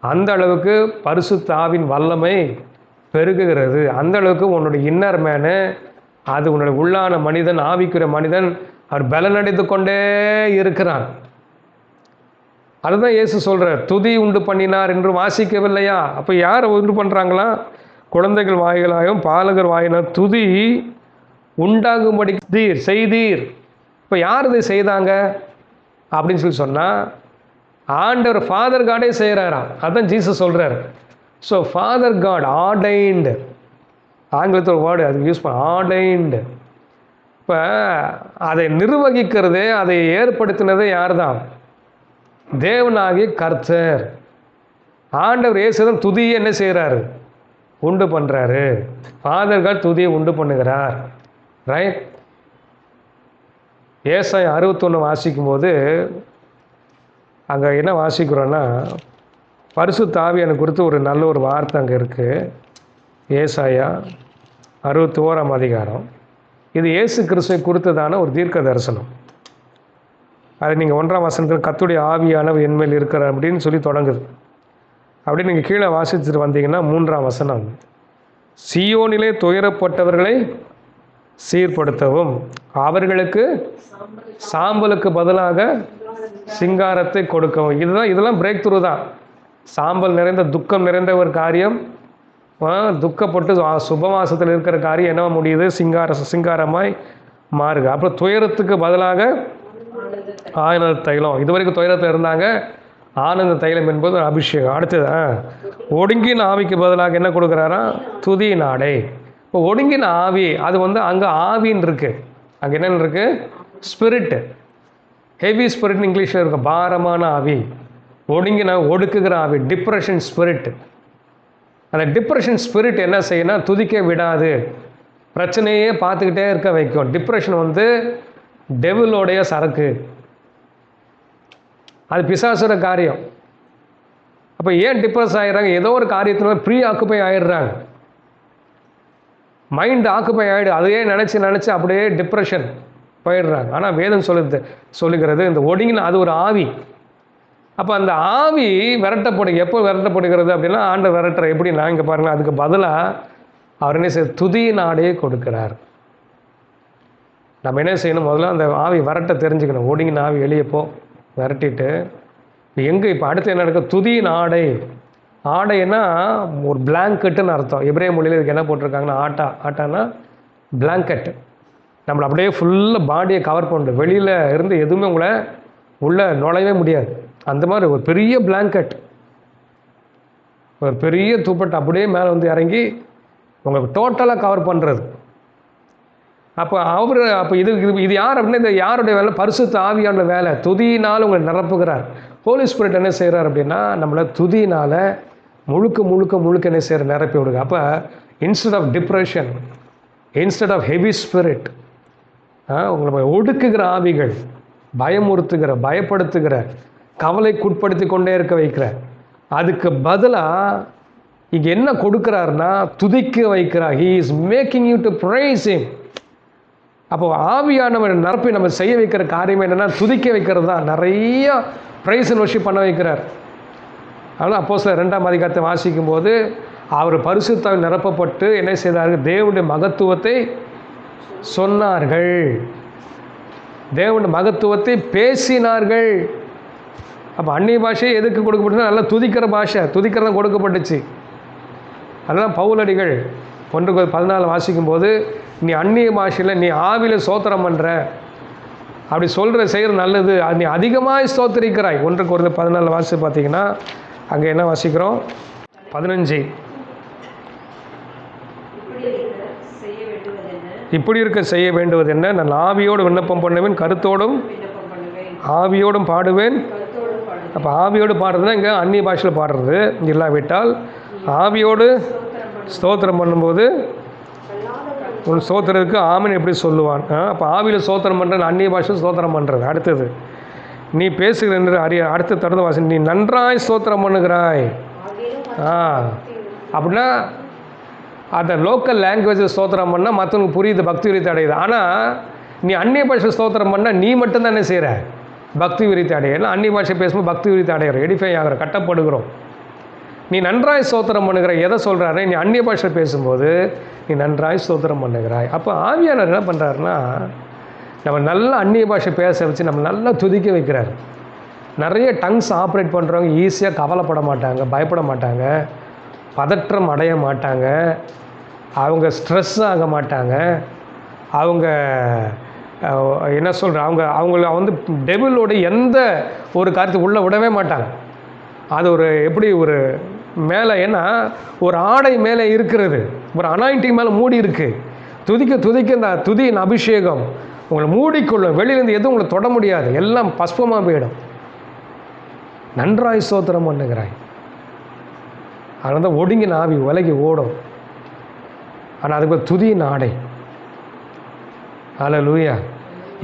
அந்த அளவுக்கு பரிசுத்த ஆவியின் வல்லமை பெருகுகிறது, அந்த அளவுக்கு உன்னுடைய இன்னர் மேனு, அது உன்னுடைய உள்ளான மனிதன், ஆவிக்குரிய மனிதன், அவர் பலன் அடைந்து கொண்டே இருக்கிறான். அதுதான் இயேசு சொல்கிறார், துதி உண்டு பண்ணினார் என்று வாசிக்கவில்லையா? அப்போ யார் உண்டு பண்ணுறாங்களா? குழந்தைகள் வாயிலாகவும் பாலகர் வாயிலாக துதி உண்டாகும்படி செய்தீர். இப்போ யார் இதை செய்தாங்க அப்படின்னு சொல்லி சொன்னால், ஆண்டவர் ஃபாதர் காடே செய்கிறாராம். அதுதான் ஜீசஸ் சொல்கிறார். ஸோ ஃபாதர் காட் ஆர்டைன்டு, ஆங்கிலத்தில் ஒரு வேர்டு அதுக்கு யூஸ் பண்ண, ஆர்டைன்டு. இப்போ அதை நிர்வகிக்கிறதே, அதை ஏற்படுத்தினதே யார் தான்? தேவனாகிய கர்த்தர். ஆண்டவர் இயேசுதான் துதியை என்ன செய்கிறாரு, உண்டு பண்ணுறாரு. ஃபாதர் காட் துதியை உண்டு பண்ணுகிறார், ரைட்? ஏசாயா 61 வாசிக்கும் போது அங்கே என்ன வாசிக்கிறோன்னா, பரிசுத்த ஆவியானவரை குறித்து ஒரு நல்ல ஒரு வார்த்தை அங்கே இருக்குது. ஏசாயா 61ஆம் அதிகாரம். இது இயேசு கிறிஸ்துவை குறித்ததான ஒரு தீர்க்க தரிசனம். அது நீங்கள் 1ஆம் வசனத்தில் கர்த்தருடைய ஆவியானவர் என்மேல் இருக்கிறார் அப்படின்னு சொல்லி தொடங்குது. அப்படி நீங்கள் கீழே வாசிச்சுட்டு வந்தீங்கன்னா 3ஆம் வசனம், சீயோனிலே துயரப்பட்டவர்களை சீர்படுத்தவும், அவர்களுக்கு சாம்பலுக்கு பதிலாக சிங்காரத்தை கொடுக்கவும். இதெல்லாம் பிரேக் த்ரூ தான். சாம்பல் நிறைந்த, துக்கம் நிறைந்த ஒரு காரியம், துக்கப்பட்டு சுபவாசத்தில் இருக்கிற காரியம் என்ன முடியுது, சிங்காரமாய் மாறுக. அப்புறம் துயரத்துக்கு பதிலாக ஆனந்த தைலம். இது வரைக்கும் துயரத்தில் இருந்தாங்க, ஆனந்த தைலம் என்பது அபிஷேகம். அடுத்தது ஒடுங்கின ஆவிக்கு பதிலாக என்ன கொடுக்குறாரா, துதி நாடை. இப்போ ஒடுங்கின ஆவி அது வந்து அங்கே ஆவின்னு இருக்குது. அங்கே என்னென்னு இருக்குது? ஸ்பிரிட்டு. ஹெவி ஸ்பிரிட்னு இங்கிலீஷில் இருக்கும். பாரமான ஆவி, ஒடுங்கின ஒடுக்குகிற ஆவி, டிப்ரெஷன் ஸ்பிரிட். அந்த டிப்ரெஷன் ஸ்பிரிட் என்ன செய்யணும்? துதிக்க விடாது, பிரச்சனையே பார்த்துக்கிட்டே இருக்க வைக்கும். டிப்ரெஷன் வந்து டெவிலோடைய சரக்கு, அது பிசாசுர காரியம். அப்போ ஏன் டிப்ரெஸ் ஆகிடுறாங்க? ஏதோ ஒரு காரியத்தில் ப்ரீ ஆக்குப்பை ஆகிடுறாங்க. மைண்ட் ஆக்குப்பை ஆகிடு, அதையே நினச்சி அப்படியே டிப்ரெஷன் போயிடுறாங்க. ஆனால் வேதம் சொல்லுகிறது இந்த ஒடுங்கின அது ஒரு ஆவி. அப்போ அந்த ஆவி எப்போ விரட்டப்படுகிறது அப்படின்னா, ஆண்டவர் விரட்டுற எப்படி? நான் இங்கே பாருங்கள், அதுக்கு பதிலாக அவர் என்ன செய்ய துதியின் ஆடையை கொடுக்கிறார். நம்ம என்ன செய்யணும்? முதல்ல அந்த ஆவி விரட்ட தெரிஞ்சுக்கணும். ஒடுங்கின ஆவி வெளியே போ, விரட்டிட்டு எங்கே இப்போ அடுத்து என்ன நடக்கும்? துதியின் ஆடை. ஆடைன்னா ஒரு பிளாங்கெட்டுன்னு அர்த்தம். எபிரேய மொழியில் இதுக்கு என்ன போட்டிருக்காங்கன்னா ஆட்டானா பிளாங்கெட். நம்மளை அப்படியே ஃபுல்லாக பாடியை கவர் பண்ணுறது, வெளியில் இருந்து எதுவுமே உங்களை உள்ளே நுழையவே முடியாது. அந்த மாதிரி ஒரு பெரிய பிளாங்கெட், ஒரு பெரிய துப்பட்டை அப்படியே மேலே வந்து இறங்கி உங்களுக்கு டோட்டலாக கவர் பண்ணுறது. அப்போ இது யார் அப்படின்னா, இந்த யாருடைய வேலை? பரிசுத்த ஆவியான வேலை. துதியினால் உங்களை நிரப்புகிறார். ஹோலி ஸ்பிரிட் என்ன செய்கிறார் அப்படின்னா, நம்மளை துதியினால் முழுக்க என்ன செய்கிற? நிரப்பி விடுங்க. அப்போ instead of depression, instead of heavy spirit, உங்களை ஒடுக்குகிற ஆவிகள், பயமுறுத்துகிற, பயப்படுத்துகிற, கவலைக்குட்படுத்தி கொண்டே இருக்க வைக்கிற, அதுக்கு பதிலாக இங்கே என்ன கொடுக்குறாருன்னா துதிக்க வைக்கிறார். He is making you to price him. அப்போ ஆவியானவர் நிரப்பி நம்ம செய்ய வைக்கிற காரியம் என்னென்னா துதிக்க வைக்கிறது தான். நிறைய பிரைஸ் அண்ட் வொர்ஷிப் பண்ண வைக்கிறார். அதனால் அப்போஸ்தலர் 2ஆம் அதிகாரத்தை வாசிக்கும் போது அவர் பரிசுத்தாவில் நிரப்பப்பட்டு என்ன செய்தார்கள்? தேவனுடைய மகத்துவத்தை சொன்னார்கள், தேவனுடைய மகத்துவத்தை பேசினார்கள். அப்போ அந்நிய பாஷை எதுக்கு கொடுக்கப்பட்டுன்னா, நல்லா துதிக்கிற பாஷை, துதிக்கிறதான் கொடுக்கப்பட்டுச்சு. அதெல்லாம் பவுலடிகள் 1:14 வாசிக்கும்போது, நீ அந்நிய பாஷையில் நீ ஆவியில் ஸ்தோத்திரம் பண்ணுற, அப்படி செய்கிற நல்லது, அது நீ அதிகமாக ஸ்தோத்திரிக்கிறாய். 1:14 வாசி பார்த்தீங்கன்னா அங்கே என்ன வாசிக்கிறோம்? 15. இப்படி இருக்க செய்ய வேண்டுவது என்ன? நான் ஆவியோடு விண்ணப்பம் பண்ணுவேன், கருத்தோடும் ஆவியோடும் பாடுவேன். அப்போ ஆவியோடு பாடுறதுனா இங்கே அந்நிய பாஷையில் பாடுறது இல்லாவிட்டால், ஆவியோடு ஸ்தோத்திரம் பண்ணும்போது உன் ஸ்தோத்திரத்துக்கு ஆமன் எப்படி சொல்லுவான்? அப்போ ஆவியில் ஸ்தோத்திரம் பண்ணுறேன், அந்நிய பாஷை ஸ்தோத்திரம் பண்ணுறது. அடுத்தது நீ பேசுகிற என்று அடுத்த தொடர்ந்து வாசி, நீ நன்றாய் ஸ்தோத்திரம் பண்ணுகிறாய். அப்படின்னா அந்த லோக்கல் லாங்குவேஜில் ஸ்தோத்திரம் பண்ணால் மற்றவங்களுக்கு புரியுது, பக்தி விருத்தி அடையுது. ஆனால் நீ அந்நிய பாஷை ஸ்தோத்திரம் பண்ணால் நீ மட்டும்தான் என்ன செய்கிற? பக்தி விருத்தி அடைய. ஏன்னா அந்நிய பாஷை பேசும்போது பக்தி விருத்தி அடைகிற, எடிஃபை ஆகிற, கட்டப்படுகிறோம். நீ நன்றாய் ஸ்தோத்திரம் பண்ணுகிற எதை சொல்கிறாரு? நீ அந்நிய பாஷை பேசும்போது நீ நன்றாய் ஸ்தோத்திரம் பண்ணுகிறாய். அப்போ ஆவியானவர் என்ன பண்ணுறாருன்னா, நம்ம நல்லா அந்நிய பாஷை பேச வச்சு நம்ம நல்லா துதிக்க வைக்கிறார். நிறைய டங்ஸ் ஆப்ரேட் பண்ணுறவங்க ஈஸியாக கவலைப்பட மாட்டாங்க, பயப்பட மாட்டாங்க, பதற்றம் அடைய மாட்டாங்க, அவங்க ஸ்ட்ரெஸ் ஆக மாட்டாங்க, அவங்க என்ன சொல்கிறாங்க, அவங்கள வந்து டெவிலோட எந்த ஒரு காரியத்தை உள்ளே விடவே மாட்டாங்க. அது ஒரு எப்படி ஒரு மேலே, ஏன்னா ஒரு ஆடை மேலே இருக்கிறது, ஒரு அனாயிண்டிங் மேலே மூடி இருக்குது. துதிக்க இந்த துதியின் அபிஷேகம் உங்களை மூடிக்கொள்ளும். வெளியிலேருந்து எதுவும் உங்களை தொட முடியாது, எல்லாம் பஸ்பமாக போயிடும். நன்றாய் ஸ்தோத்திரம் பண்ணுகிறாய். அதனால தான் ஒடுங்கின ஆவி விலகி ஓடும். ஆனால் அதுக்கு துதியின் ஆடை. ஹல்லேலூயா.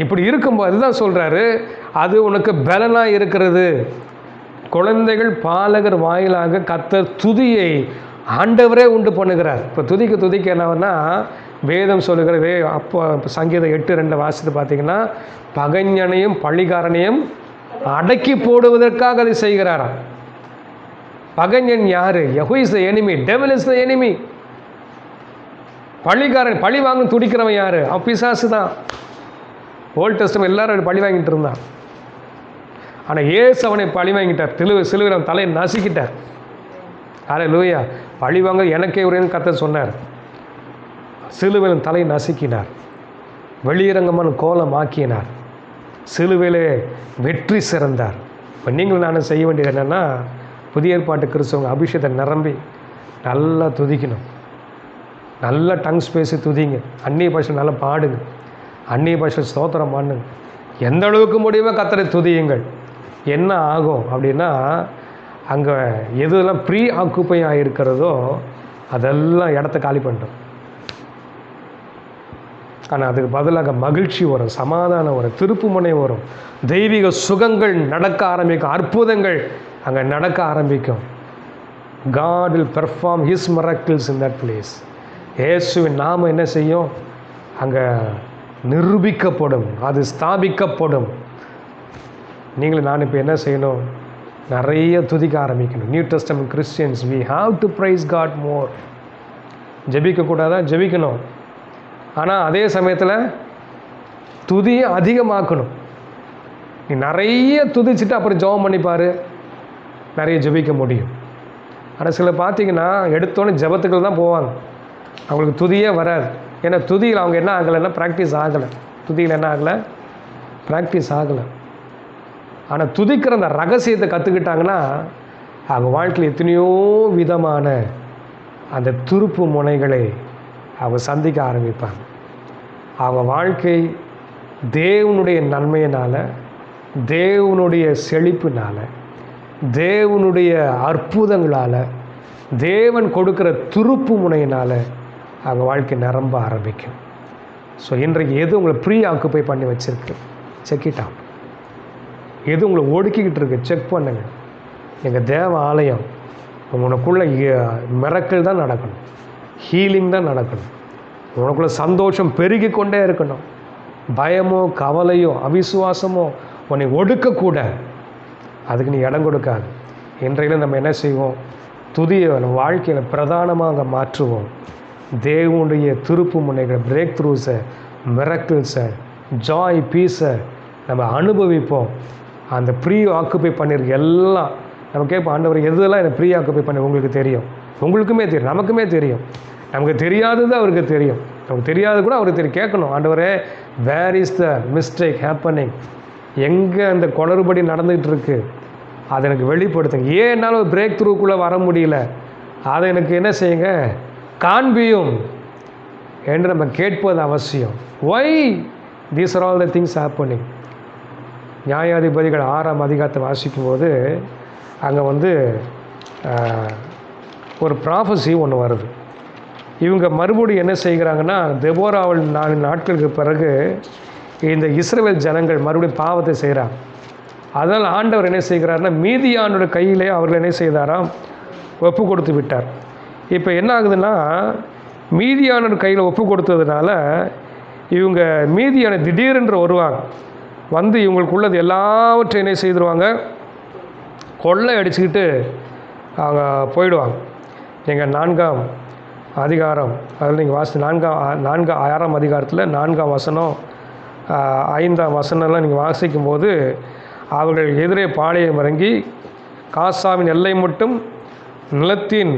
இப்படி இருக்கும்போது அதுதான் சொல்கிறாரு, அது உனக்கு பலனாக இருக்கிறது. குழந்தைகள் பாலகர் வாயிலாக கர்த்தர் துதியை ஆண்டவரே உண்டு பண்ணுகிறார். இப்போ துதிக்க என்னன்னா வேதம் சொல்லுகிறது. அப்போ சங்கீதம் 8:2 வாசித்து பார்த்தீங்கன்னா, பகைஞனையும் பழிகாரனையும் அடக்கி போடுவதற்காக அதை செய்கிறாராம். பகைஞன் யாரு? Who is the enemy? Devil is the enemy. பழிகாரன், பழி வாங்க துடிக்கிறவன் யாரு? பிசாசு தான். ஓல்ட் டெஸ்டமென்ட் எல்லாரும் பழி வாங்கிட்டு இருந்தான். ஆனால் ஏசு அவனை பழி வாங்கிட்டார். சிலுவையில் அவன் தலையை நசுக்கிட்டார். ஹல்லேலூயா. பழி வாங்க எனக்கே உரியன்னு கர்த்தர் சொன்னார். சிலுவையில் தலையை நசுக்கினார், வெளியரங்கமான கோலம் ஆக்கினார், சிலுவையிலே வெற்றி சிறந்தார். இப்போ நீங்களும் நானும் செய்ய வேண்டியது என்னென்னா, புதிய ஏற்பாட்டு கிறிஸ்தவங்க அபிஷேகத்தை நிரம்பி நல்லா துதிக்கணும். நல்ல டங்ஸ் பேசி துதிங்க, அந்நிய பாஷை நல்லா பாடுங்க, அந்நிய பாஷை ஸ்தோத்திரம் பண்ணுங்க, எந்த அளவுக்கு முடியுமோ கர்த்தரை துதியுங்கள். என்ன ஆகும் அப்படின்னா, அங்கே எதுலாம் ப்ரீ ஆக்குப்பை ஆகிருக்கிறதோ அதெல்லாம் இடத்த காலி பண்ணிட்டோம். ஆனால் அதுக்கு பதிலாக மகிழ்ச்சி வரும், சமாதானம் வரும், திருப்புமுனை வரும், தெய்வீக சுகங்கள் நடக்க ஆரம்பிக்கும், அற்புதங்கள் அங்கே நடக்க ஆரம்பிக்கும். God will perform his miracles in that place. இயேசுவின் நாமம் என்ன செய்யும்? அங்கே நிரூபிக்கப்படும், அது ஸ்தாபிக்கப்படும். நீங்களும் நான் இப்போ என்ன செய்யணும்? நிறைய துதிக்க ஆரம்பிக்கணும். New testament Christians we have to praise God more. ஜெபிக்கக்கூடாதா? ஜெபிக்கணும். ஆனால் அதே சமயத்தில் துதியை அதிகமாக்கணும். நீ நிறைய துதிச்சுட்டு அப்புறம் ஜெபம் பண்ணிப்பார், நிறைய ஜெபிக்க முடியும். ஆனால் சிலர் பார்த்தீங்கன்னா எடுத்தோன்னே ஜெபத்துக்கள் தான் போவாங்க, அவங்களுக்கு துதியே வராது. ஏன்னா துதியில் அவங்க என்ன ஆகலைன்னா ப்ராக்டிஸ் ஆகலை. துதியில் என்ன ஆகலை? ப்ராக்டிஸ் ஆகலை. ஆனால் துதிக்கிற அந்த ரகசியத்தை கற்றுக்கிட்டாங்கன்னா அவங்க வாழ்க்கையில் எத்தனையோ விதமான அந்த திருப்பு முனைகளை அவங்க சந்திக்க ஆரம்பிப்பாங்க. அவங்க வாழ்க்கை தேவனுடைய நன்மையினால், தேவனுடைய செழிப்பினால், தேவனுடைய அற்புதங்களால், தேவன் கொடுக்குற திருப்பு முனையினால் அவங்க வாழ்க்கை நிரம்ப ஆரம்பிக்கும். ஸோ இன்றைக்கு எது உங்களை ப்ரீ ஆக்குப்பை பண்ணி வச்சுருக்கு, செக் இட் அவுட். எது உங்களை ஒடுக்கிக்கிட்டு இருக்கு, செக் பண்ணுங்கள். எங்கள் தேவ ஆலயம் உனக்குள்ள மிரக்கல் தான் நடக்கணும், ஹீலிங் தான் நடக்கணும், உனக்குள்ள சந்தோஷம் பெருகி கொண்டே இருக்கணும். பயமோ கவலையோ அவிசுவாசமோ உன்னை ஒடுக்கக்கூடாது, அதுக்கு நீ இடம் கொடுக்காது. இன்றையில நம்ம என்ன செய்வோம்? துதியை நம்ம வாழ்க்கையில் பிரதானமாக மாற்றுவோம். தேவனுடைய திருப்பு முனைகளை, பிரேக் த்ரூஸை, மிரக்கிள்ஸை, ஜாய், பீஸை நம்ம அனுபவிப்போம். அந்த ப்ரீ ஆக்குப்பை பண்ணியிருக்கு எல்லாம் நம்ம கேட்போம், ஆண்டவர் எதெல்லாம் எனக்கு ப்ரீ ஆக்குப்பை பண்ணி உங்களுக்கு தெரியும்? உங்களுக்குமே தெரியும், நமக்குமே தெரியும். நமக்கு தெரியாதது அவருக்கு தெரியும், நமக்கு தெரியாது கூட அவருக்கு தெரியும். கேட்கணும், ஆண்டவரே where is the mistake happening? எங்கே அந்த குளறுபடி நடந்துகிட்டு இருக்கு, அதை எனக்கு வெளிப்படுத்துங்க. ஏன் என்னால் ஒரு பிரேக் த்ரூக்குள்ளே வர முடியல, அதை எனக்கு என்ன செய்யுங்க, காண்பியும் என்று நம்ம கேட்பது அவசியம். Why these are all the things happening? நியாயாதிபதிகள் 6ஆம் அதிகாரத்தை வாசிக்கும்போது அங்கே ஒரு ப்ராஃபஸி ஒன்று வருது. இவங்க மறுபடியும் என்ன செய்கிறாங்கன்னா, தெபோராவில் 4 நாட்களுக்கு பிறகு இந்த இஸ்ரவேல் ஜனங்கள் மறுபடியும் பாவத்தை செய்கிறாங்க. அதனால் ஆண்டவர் என்ன செய்கிறார்னா, மீதியானோட கையிலே அவர்கள் என்ன செய்தாராம், ஒப்பு கொடுத்து விட்டார். இப்போ என்ன ஆகுதுன்னா, மீதியானோட கையில் ஒப்பு கொடுத்ததுனால இவங்க மீதியான திடீரென்று வருவாங்க, இவங்களுக்குள்ளது எல்லாவற்றையும் என்ன செய்திருவாங்க, கொள்ளை அடிச்சுக்கிட்டு அவங்க போயிடுவாங்க. எங்கள் 4ஆம் அதிகாரம் அதில் நீங்கள் வாசி 6ஆம் அதிகாரத்தில் 4ஆம் வசனம் 5ஆம் வசனம்லாம் நீங்கள் வாசிக்கும்போது, அவர்கள் எதிரே பாளையம் இறங்கி காசாவின் எல்லை மட்டும் நிலத்தின்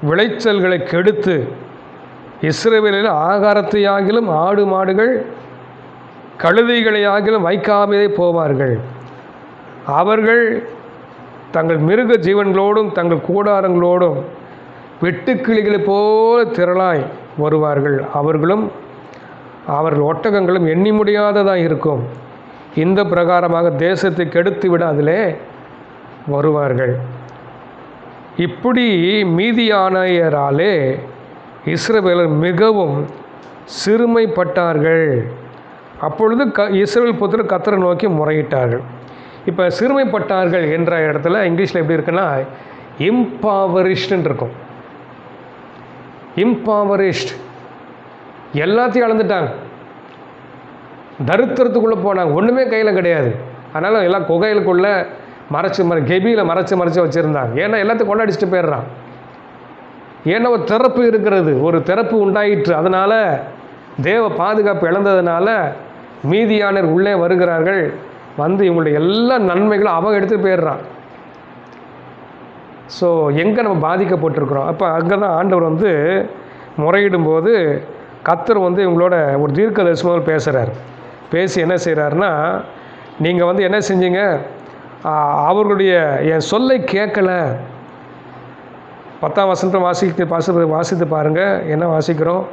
விளைச்சல்களை கெடுத்து இஸ்ரவேலில் ஆகாரத்தையாகிலும் ஆடு மாடுகள் கழுதைகளையாகிலும் வைக்காமலே போவார்கள். அவர்கள் தங்கள் மிருக ஜீவன்களோடும் தங்கள் கூடாரங்களோடும் வெட்டுக்கிளிகளை போல திரளாய் வருவார்கள். அவர்கள் ஒட்டகங்களும் எண்ணி முடியாததாக இருக்கும். இந்த பிரகாரமாக தேசத்தை கெடுத்து விட அதிலே வருவார்கள். இப்படி மீதியானியராலே இஸ்ரவேலர் மிகவும் சிறுமைப்பட்டார்கள். அப்பொழுது இஸ்ரவேல் புத்திரர் கர்த்தரை நோக்கி முறையிட்டார்கள். இப்போ சிறுமைப்பட்டார்கள் என்ற இடத்துல இங்கிலீஷில் எப்படி இருக்குன்னா, இம்பவரிஷ்டுன்னு இருக்கும். இம்பவரிஷ்ட், எல்லாத்தையும் அளந்துட்டாங்க, தரித்திரத்துக்குள்ளே போனாங்க, ஒன்றுமே கையில் கிடையாது. அதனால் எல்லாம் குகைகளுக்குள்ளே கெபியில் மறைச்சி வச்சுருந்தாங்க. ஏன்னா எல்லாத்தையும் கொண்டாடிச்சுட்டு போயிடுறான். ஏன்னா ஒரு திறப்பு இருக்கிறது, ஒரு திறப்பு உண்டாயிற்று. அதனால் தேவ பாதுகாப்பு இழந்ததுனால மீதியானர் உள்ளே வருகிறார்கள். இவங்களுடைய எல்லா நன்மைகளும் அவங்க எடுத்துகிட்டு போயிடுறான். ஸோ எங்கே நம்ம பாதிக்கப்பட்டிருக்கிறோம்? அப்போ அங்கே தான் ஆண்டவர் முறையிடும்போது கர்த்தர் இவங்களோட ஒரு தீர்க்க தரிசனம் பேசுகிறார். பேசி என்ன செய்கிறாருன்னா, நீங்கள் என்ன செஞ்சீங்க, அவர்களுடைய என் சொல்லை கேட்கலை, 10ஆம் வசனத்தை வாசித்து பாருங்கள். என்ன வாசிக்கிறோம்?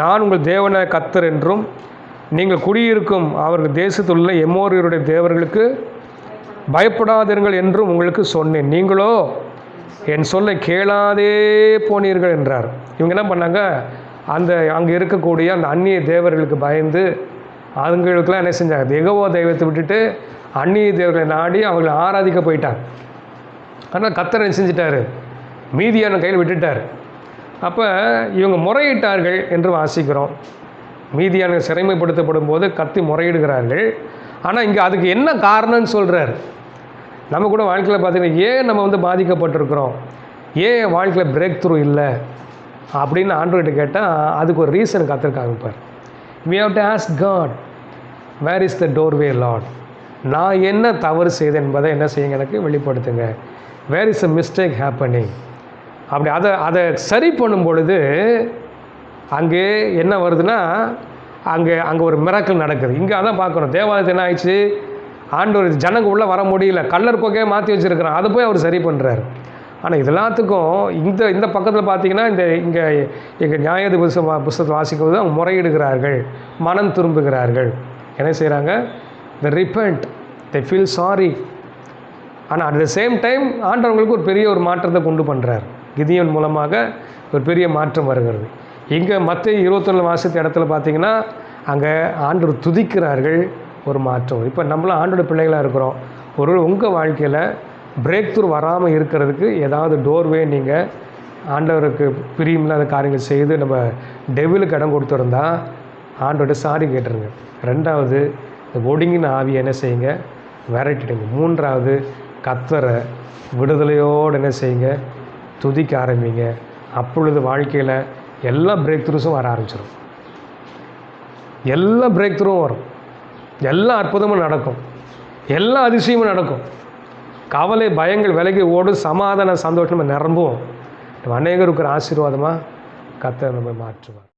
நான் உங்கள் தேவனாய கர்த்தர் என்றும் நீங்கள் குடியிருக்கும் அவர்கள் தேசத்தில் உள்ள எமோரியருடைய தேவர்களுக்கு பயப்படாதீர்கள் என்றும் உங்களுக்கு சொன்னேன். நீங்களோ என் சொல்லை கேளாதே போனீர்கள் என்றார். இவங்க என்ன பண்ணாங்க? அங்கே இருக்கக்கூடிய அந்த அந்நிய தேவர்களுக்கு பயந்து அவங்களுக்கெல்லாம் என்ன செஞ்சாங்க? யெகோவா தெய்வத்தை விட்டுட்டு அந்நிய தேவர்களை நாடி அவங்களை ஆராதிக்க போயிட்டாங்க. ஆனால் கர்த்தர் என்ன செஞ்சிட்டாரு? மீதியான கையில் விட்டுட்டார். அப்போ இவங்க முறையிட்டார்கள் என்று வாசிக்கிறோம். மீதியான சிறைமைப்படுத்தப்படும் போது கத்தி முறையிடுகிறார்கள். ஆனால் இங்கே அதுக்கு என்ன காரணம்னு சொல்கிறார். நம்ம கூட வாழ்க்கையில் பார்த்திங்கன்னா ஏன் நம்ம பாதிக்கப்பட்டிருக்கிறோம், ஏன் வாழ்க்கையில் பிரேக் த்ரூ இல்லை அப்படின்னு ஆண்டவர்கிட்ட கேட்டால் அதுக்கு ஒரு ரீசன் கர்த்தர் காமிப்பார். we have to ask God, where is the doorway Lord? நான் என்ன தவறு செய்தேன் என்பதை என்ன செய்யுங்க, எனக்கு வெளிப்படுத்துங்க. where is the mistake happening? அப்படி அதை சரி பண்ணும் பொழுது அங்கே என்ன வருதுன்னா அங்கே ஒரு மிராக்கிள் நடக்குது. இங்கே அதான் பார்க்குறோம். தேவாலயத்தில் என்ன ஆயிடுச்சு? ஆண்டவர் ஜனங்க உள்ளே வர முடியல, கல்லர் கொக்கையை மாற்றி வச்சுருக்கிறான். அதை போய் அவர் சரி பண்ணுறாரு. ஆனால் இது எல்லாத்துக்கும் இந்த பக்கத்தில் பார்த்தீங்கன்னா இங்கே எங்கள் நியாயாதிபதி புஸ்தகத்தை வாசிக்கும் போது அவங்க முறையிடுகிறார்கள், மனம் திரும்புகிறார்கள். என்ன செய்கிறாங்க? they repent, they feel sorry. ஆனால் அட் த சேம் டைம் ஆண்டவங்களுக்கு ஒரு பெரிய ஒரு மாற்றத்தை கொண்டு பண்ணுறார். கிதியோன் மூலமாக ஒரு பெரிய மாற்றம் வருகிறது. இங்கே மத்திய 21 வாசித்த இடத்துல பார்த்தீங்கன்னா அங்கே ஆண்டவர் துதிக்கிறார்கள், ஒரு மாற்றம். இப்போ நம்மளாம் ஆண்டோட பிள்ளைகளாக இருக்கிறோம். ஒரு உங்கள் வாழ்க்கையில் பிரேக் த்ரூ வராமல் இருக்கிறதுக்கு ஏதாவது டோர்வே நீங்கள் ஆண்டவருக்கு பிரியமில்லாத காரியங்கள் செய்து நம்ம டெவிலுக்கு இடம் கொடுத்துருந்தா ஆண்டோட சாரி கேட்டுருங்க. 2வது இந்த ஒடுங்கின ஆவியை என்ன செய்யுங்க? விரட்டிடுங்க. 3வது கர்த்தரை விடுதலையோடு என்ன செய்யுங்க? துதிக்க ஆரம்பிங்க. அப்பொழுது வாழ்க்கையில் எல்லா பிரேக் த்ரூஸும் வர ஆரம்பிச்சிடும். எல்லா பிரேக் த்ரூவும் வரும், எல்லா அற்புதமும் நடக்கும், எல்லா அதிசயமும் நடக்கும். கவலை பயங்கள் விலகி ஓடும், சமாதான சந்தோஷம் நம்ம நிரம்புவோம். நம்ம அநேகருக்கு ஒரு ஆசீர்வாதமாக கர்த்தர் நம்ம மாற்றுவார்.